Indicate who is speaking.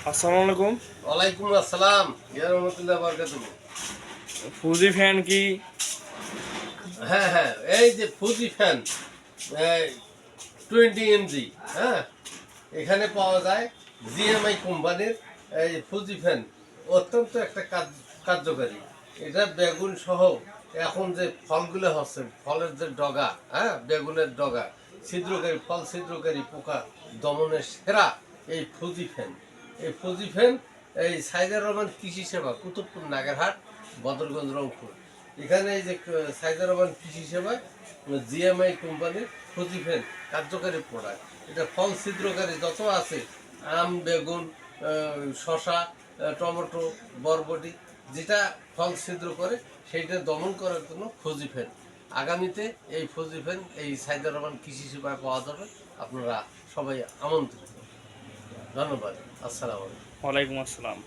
Speaker 1: আসসালামু আলাইকুম।
Speaker 2: ওয়ালাইকুম আসসালাম ইয়া রাহমাতুল্লাহ বারাকাতুহু।
Speaker 1: ফুজি ফ্যান কি?
Speaker 2: হ্যাঁ হ্যাঁ, এই যে ফুজি ফ্যান 20 mg, হ্যাঁ, এখানে পাওয়া যায় জিএমআই কোম্পানির এই ফুজি ফ্যান। অত্যন্ত একটা কার্যকারী। এটা বেগুন সহ এখন যে ফলগুলো হচ্ছে, ফলের যে ডগা, হ্যাঁ, বেগুনের ডগা ছিদ্রকারী, ফল ছিদ্রকারী পোকা দমনের সেরা এই ফুজি ফ্যান। এই ফুজি ফ্যান এই সাইদার রহমান কৃষি সেবা, কুতুবপুর, নাগেরহাট, বদরগঞ্জ, রংপুর। এখানে এই যে সাইদার রহমান কৃষি সেবায় জিএমআই কোম্পানির ফুজি ফ্যান কার্যকারী প্রোডাক্ট। এটা ফল ছিদ্রকারী যত আছে, আম, বেগুন, শশা, টমেটো, বরবটি, যেটা ফল ছিদ্র করে সেইটা দমন করার জন্য ফুজি ফ্যান। আগামীতে এই ফুজি ফ্যান এই সাইদার রহমান কৃষি সেবায় পাওয়া যাবে। আপনারা সবাই আমন্ত্রিত। ধন্যবাদ। আসসালামু আলাইকুম।
Speaker 1: ওয়ালাইকুম আসসালাম।